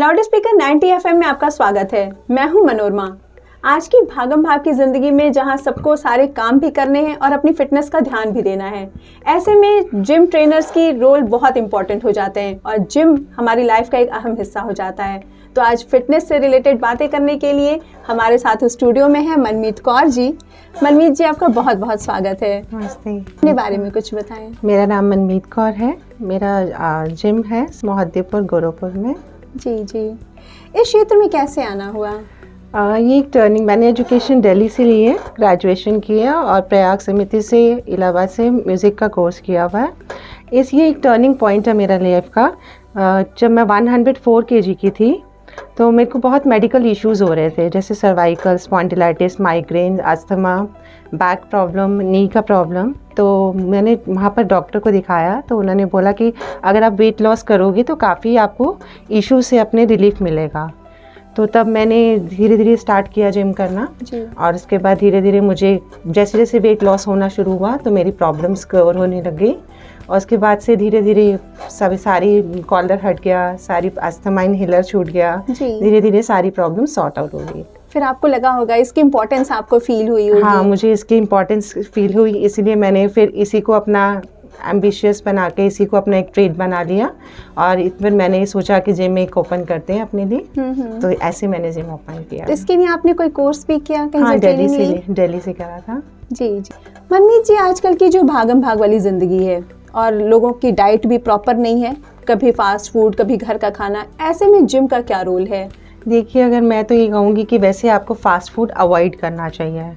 Loud speaker 90 FM में आपका स्वागत है। मैं हूं मनोरमा। आज की भागम भाग की ज़िंदगी में जहां सबको सारे काम भी करने हैं और अपनी फिटनेस का ध्यान भी देना है, ऐसे में जिम ट्रेनर्स की रोल बहुत इंपॉर्टेंट हो जाते हैं और जिम हमारी लाइफ का एक अहम हिस्सा हो जाता है। तो आज फिटनेस से रिलेटेड बातें करने के लिए हमारे साथ स्टूडियो में है मनमीत कौर जी। मनमीत जी, आपका बहुत बहुत स्वागत है। नमस्ते। अपने बारे में कुछ बताएं। मेरा नाम मनमीत कौर है। मेरा जिम है मोहद्दीपुर गोरखपुर में। जी जी, इस क्षेत्र में कैसे आना हुआ? ये एक टर्निंग, मैंने एजुकेशन दिल्ली से ली है, ग्रेजुएशन किया और प्रयाग समिति से इलाहाबाद से म्यूज़िक का कोर्स किया हुआ है। ये एक टर्निंग पॉइंट है मेरा लाइफ का। जब मैं 104 kg की थी तो मेरे को बहुत मेडिकल इश्यूज़ हो रहे थे, जैसे cervical spondylitis, migraine, asthma, back problem, knee का प्रॉब्लम। तो मैंने वहाँ पर डॉक्टर को दिखाया तो उन्होंने बोला कि अगर आप वेट लॉस करोगे तो काफ़ी आपको इशू से अपने रिलीफ मिलेगा। तो तब मैंने धीरे धीरे स्टार्ट किया जिम करना और उसके बाद धीरे धीरे मुझे जैसे जैसे वेट लॉस होना शुरू हुआ तो मेरी प्रॉब्लम्स कवर होने लग गई और उसके बाद से धीरे धीरे सारी कॉलर हट गया, सारी अस्थमा इनहेलर छूट गया, धीरे धीरे सारी प्रॉब्लम सॉर्ट आउट हो गई। फिर आपको लगा होगा इसकी इम्पोर्टेंस आपको फील हुई होगी। हाँ, मुझे इसकी इम्पोर्टेंस फील हुई, इसलिए मैंने फिर इसी को अपना एम्बिशियस बना के इसी को अपना एक ट्रेड बना लिया और फिर मैंने सोचा कि जिम एक ओपन करते हैं अपने लिए। तो ऐसे मैंने जिम ओपन किया। तो इसके लिए आपने कोई कोर्स भी किया कहीं? हाँ, दिल्ली से करा था। जी जी। मनमीत जी, आजकल की जो भागम भाग वाली ज़िंदगी है और लोगों की डाइट भी प्रॉपर नहीं है, कभी फास्ट फूड कभी घर का खाना, ऐसे में जिम का क्या रोल है? देखिए, अगर मैं तो ये कहूँगी कि वैसे आपको फास्ट फूड अवॉइड करना चाहिए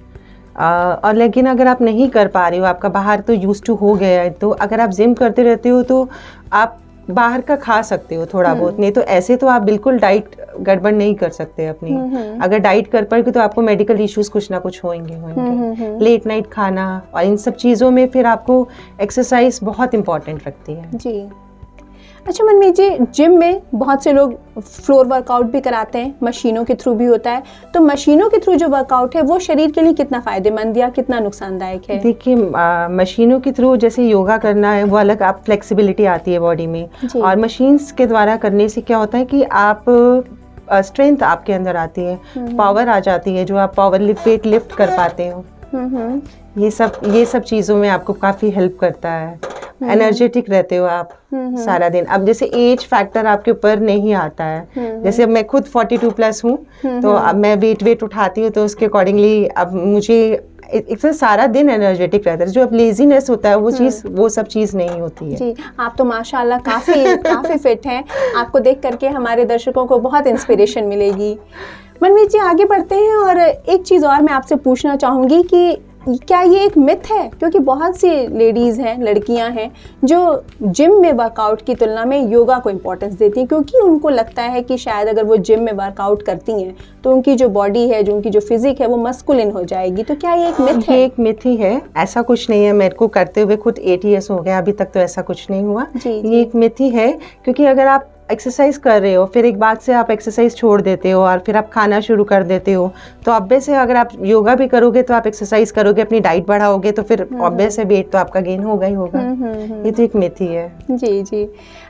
और लेकिन अगर आप नहीं कर पा रहे हो, आपका बाहर तो यूज्ड टू हो गया है, तो अगर आप जिम करते रहते हो तो आप बाहर का खा सकते हो थोड़ा बहुत, नहीं तो ऐसे तो आप बिल्कुल डाइट गड़बड़ नहीं कर सकते अपनी। अगर डाइट कर पाओगे तो आपको मेडिकल इश्यूज कुछ ना कुछ होंगे। लेट नाइट खाना और इन सब चीज़ों में फिर आपको एक्सरसाइज बहुत इंपॉर्टेंट रखती है। जी। अच्छा मनमीत जी, जिम में बहुत से लोग फ्लोर वर्कआउट भी कराते हैं, मशीनों के थ्रू भी होता है। तो मशीनों के थ्रू जो वर्कआउट है वो शरीर के लिए कितना फ़ायदेमंद या कितना नुकसानदायक है? देखिए, मशीनों के थ्रू जैसे योगा करना है वो अलग, आप फ्लेक्सिबिलिटी आती है बॉडी में, और मशीन्स के द्वारा करने से क्या होता है कि आप स्ट्रेंथ आपके अंदर आती है, पावर आ जाती है, जो आप पावर वेट लिफ्ट कर पाते हो। ये सब चीज़ों में आपको काफ़ी हेल्प करता है। एनर्जेटिक रहते हो आप सारा दिन। अब जैसे एज फैक्टर आपके ऊपर नहीं आता है, जैसे अब मैं खुद 42 प्लस हूँ तो अब मैं वेट उठाती हूँ तो उसके अकॉर्डिंगली अब मुझे एक सारा दिन एनर्जेटिक रहता है। जो अब लेजीनेस होता है वो सब चीज़ नहीं होती है। जी, आप तो माशाल्लाह काफ़ी फिट हैं। आपको देख करके हमारे दर्शकों को बहुत इंस्पिरेशन मिलेगी। मनमीत जी, आगे बढ़ते हैं और एक चीज़ और मैं आपसे पूछना चाहूँगी कि क्या ये एक मिथ है? क्योंकि बहुत सी लेडीज़ हैं, लड़कियां हैं जो जिम में वर्कआउट की तुलना में योगा को इम्पोर्टेंस देती हैं, क्योंकि उनको लगता है कि शायद अगर वो जिम में वर्कआउट करती हैं तो उनकी जो बॉडी है, जो उनकी जो फिजिक है, वो मस्कुलिन हो जाएगी। तो क्या ये एक मिथ है? ये एक मिथ ही है, ऐसा कुछ नहीं है। मेरे को करते हुए खुद 8 years हो गया, अभी तक तो ऐसा कुछ नहीं हुआ। ये एक मिथ ही है, क्योंकि अगर आप एक्सरसाइज कर रहे हो फिर एक बात से आप एक्सरसाइज छोड़ देते हो और फिर आप खाना शुरू कर देते हो, तो ऑब्वियस है अगर आप योगा भी करोगे तो आप एक्सरसाइज करोगे, अपनी डाइट बढ़ाओगे, तो फिर ऑब्वियस है वेट तो आपका गेन होगा ही होगा। ये तो एक मिथ ही है। जी जी।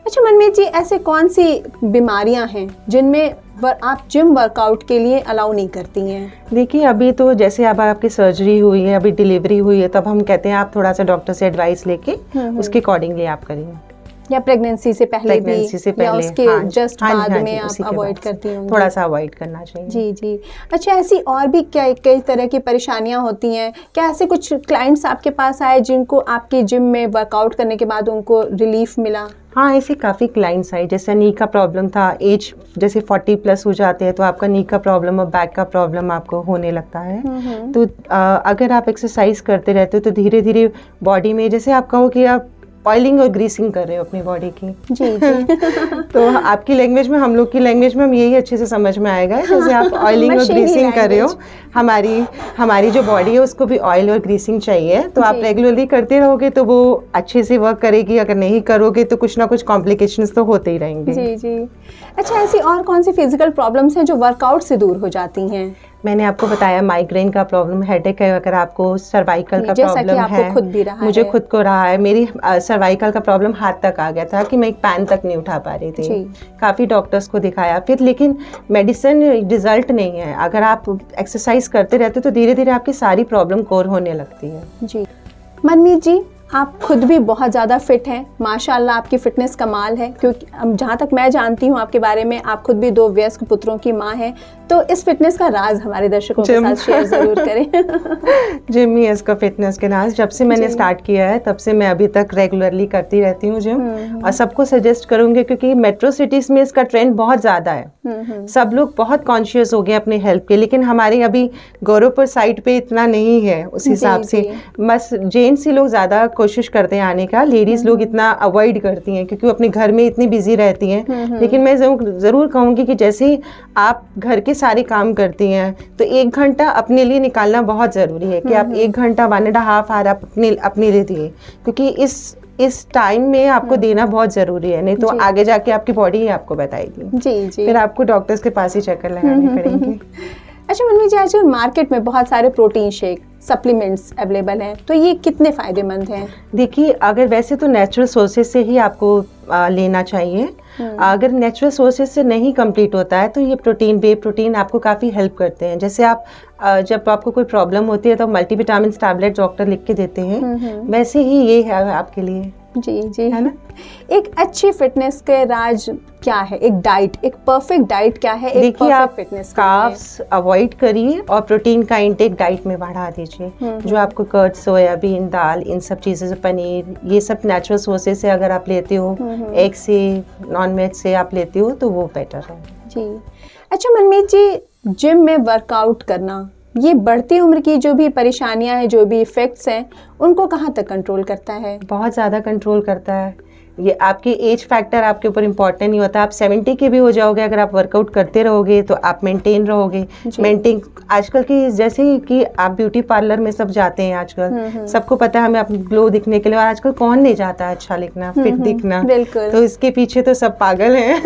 अच्छा मनमीत जी, ऐसे कौन सी बीमारियां हैं जिनमें आप जिम वर्कआउट के लिए अलाउ नहीं करती हैं? देखिए, अभी तो जैसे अब आपकी सर्जरी हुई है, अभी डिलीवरी हुई है, तब हम कहते हैं आप थोड़ा सा डॉक्टर से एडवाइस लेके उसके अकॉर्डिंगली आप करिए। या प्रेगनेंसी से पहले या उसके जस्ट बाद में आप अवॉइड करती होंगी? थोड़ा सा अवॉइड करना चाहिए। जी जी। अच्छा, ऐसी और भी कई तरह की परेशानियां होती हैं क्या? ऐसे कुछ क्लाइंट्स आपके पास आए जिनको आपके जिम में वर्कआउट करने के बाद उनको रिलीफ मिला? हाँ, ऐसे काफ़ी क्लाइंट्स आए। जैसे नी का प्रॉब्लम था, एज जैसे 40 प्लस हो जाते हैं तो आपका नी का प्रॉब्लम और बैक का प्रॉब्लम आपको होने लगता है। तो अगर आप एक्सरसाइज करते रहते हो तो धीरे धीरे बॉडी में, जैसे आप कहो कि आप ऑयलिंग और ग्रीसिंग कर रहे हो अपनी बॉडी की। जी जी। तो आपकी लैंग्वेज में, हम लोग की लैंग्वेज में हम यही अच्छे से समझ में आएगा। जैसे आप ऑयलिंग और ग्रीसिंग कर रहे हो, हमारी जो बॉडी है उसको भी ऑयल और ग्रीसिंग चाहिए, तो आप रेगुलरली करते रहोगे तो वो अच्छे से वर्क करेगी। अगर नहीं करोगे तो कुछ ना कुछ कॉम्प्लिकेशंस तो होते ही रहेंगे। जी जी। अच्छा, ऐसी और कौन सी फिजिकल प्रॉब्लम्स हैं जो वर्कआउट से दूर हो जाती हैं? मैंने आपको बताया माइग्रेन का प्रॉब्लम, हेडेक है, अगर आपको सर्वाइकल का जैसा कि प्रॉब्लम आपको है, खुद भी रहा मुझे है। खुद को रहा है, मेरी सर्वाइकल का प्रॉब्लम हाथ तक आ गया था कि मैं एक पैन तक नहीं उठा पा रही थी। जी। काफ़ी डॉक्टर्स को दिखाया फिर, लेकिन मेडिसिन रिजल्ट नहीं है। अगर आप एक्सरसाइज करते रहते तो धीरे धीरे आपकी सारी प्रॉब्लम कोर होने लगती है। जी। मनमीत जी, आप खुद भी बहुत ज़्यादा फिट हैं, माशाल्लाह आपकी फ़िटनेस कमाल है, क्योंकि जहाँ तक मैं जानती हूँ आपके बारे में, आप खुद भी 2 वयस्क पुत्रों की माँ हैं। तो इस फिटनेस का राज हमारे दर्शकों के साथ शेयर ज़रूर करें। जिम ही है इसका फिटनेस के राज। जब से मैंने स्टार्ट किया है तब से मैं अभी तक रेगुलरली करती रहती हूँ जिम, और सबको सजेस्ट करूँगी, क्योंकि मेट्रो सिटीज़ में इसका ट्रेंड बहुत ज़्यादा है। सब लोग बहुत कॉन्शियस हो गए अपने हेल्थ के, लेकिन हमारे अभी गौरवपुर साइड पे इतना नहीं है उस हिसाब से। बस जेंट्स ही लोग ज़्यादा कोशिश करते हैं आने का, लेडीज़ लोग इतना अवॉइड करती हैं क्योंकि वो अपने घर में इतनी बिजी रहती हैं। लेकिन मैं ज़रूर कहूँगी कि जैसे ही आप घर के सारे काम करती हैं तो 1 घंटा अपने लिए निकालना बहुत ज़रूरी है, कि आप 1 घंटा 1.5 आवर आप अपने लिए दिए, क्योंकि इस टाइम में आपको देना बहुत ज़रूरी है, नहीं तो आगे जाके आपकी बॉडी ही आपको बताएगी। जी। फिर आपको डॉक्टर्स के पास ही चक्कर लगाने पड़ेंगे। अच्छा मनमीत जी, आजकल मार्केट में बहुत सारे प्रोटीन शेक, सप्लीमेंट्स अवेलेबल हैं, तो ये कितने फ़ायदेमंद हैं? देखिए, अगर वैसे तो नेचुरल सोर्सेज से ही आपको लेना चाहिए। अगर नेचुरल सोर्सेज से नहीं कंप्लीट होता है तो ये प्रोटीन, वे प्रोटीन आपको काफ़ी हेल्प करते हैं। जैसे आप जब आपको कोई प्रॉब्लम होती है तो मल्टीविटामिन टैबलेट डॉक्टर लिख के देते हैं, वैसे ही ये है आपके लिए। जी, है ना। एक अच्छी फिटनेस के राज क्या है? एक डाइट, एक परफेक्ट डाइट क्या है? एक देखिए, आप फिटनेस कार्ब्स अवॉइड करिए और प्रोटीन का इंटेक डाइट में बढ़ा दीजिए। जो आपको कर्ड, सोयाबीन, दाल, इन सब चीज़ें से, पनीर, ये सब नेचुरल सोर्सेज से अगर आप लेते हो, एग से, नॉन वेज से आप लेते हो तो वो बेटर है। जी। अच्छा मनमीत जी, जिम में वर्कआउट करना, ये बढ़ती उम्र की जो भी परेशानियां हैं, जो भी इफ़ेक्ट्स हैं, उनको कहाँ तक कंट्रोल करता है? बहुत ज़्यादा कंट्रोल करता है। ये आपकी एज फैक्टर आपके ऊपर इम्पॉर्टेंट नहीं होता। आप 70 के भी हो जाओगे, अगर आप वर्कआउट करते रहोगे तो आप मेंटेन रहोगे। मेंटेन आजकल की, जैसे कि आप ब्यूटी पार्लर में सब जाते हैं आजकल, सबको पता है हमें अपनी ग्लो दिखने के लिए, और आजकल कौन नहीं जाता है अच्छा दिखना, फिट दिखना। बिल्कुल। तो इसके पीछे तो सब पागल हैं।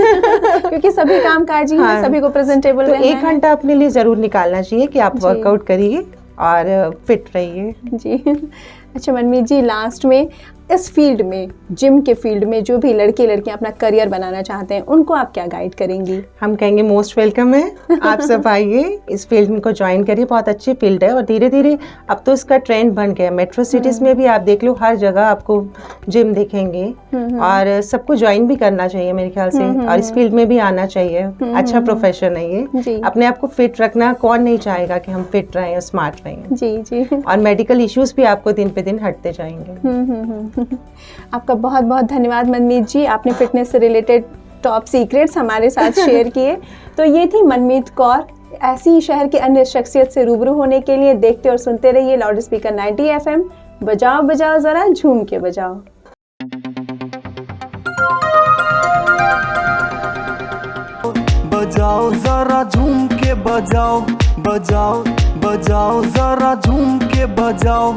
क्योंकि सभी काम काजी हैं, सभी को प्रेजेंटेबल रहना है। 1 घंटा अपने लिए ज़रूर निकालना चाहिए कि आप वर्कआउट करिए और फिट रहिए। जी। अच्छा मनमीत जी, लास्ट में इस फील्ड में, जिम के फील्ड में जो भी लड़के लड़कियां अपना करियर बनाना चाहते हैं, उनको आप क्या गाइड करेंगी? हम कहेंगे मोस्ट वेलकम है, आप सब आइए, इस फील्ड को ज्वाइन करिए। बहुत अच्छी फील्ड है और धीरे धीरे अब तो इसका ट्रेंड बन गया। मेट्रो सिटीज़ में भी आप देख लो, हर जगह आपको जिम दिखेंगे, और सबको ज्वाइन भी करना चाहिए मेरे ख्याल से, और इस फील्ड में भी आना चाहिए। अच्छा प्रोफेशन है ये। अपने आप को फिट रखना, कौन नहीं चाहेगा कि हम फिट रहें और स्मार्ट रहें। जी। और मेडिकल इश्यूज भी आपको दिन पे दिन हटते जाएंगे। आपका बहुत बहुत धन्यवाद मनमीत जी, आपने फिटनेस से रिलेटेड टॉप सीक्रेट्स हमारे साथ शेयर किए। तो ये थी मनमीत कौर। ऐसी ही शहर के अन्य शख्सियत से रूबरू होने के लिए देखते और सुनते रहिए लाउड स्पीकर 90 FM। बजाओ बजाओ ज़रा झूम के बजाओ। बजाओ ज़रा झूम के बजाओ, बजाओ बजाओ ज़रा झूम के बजाओ।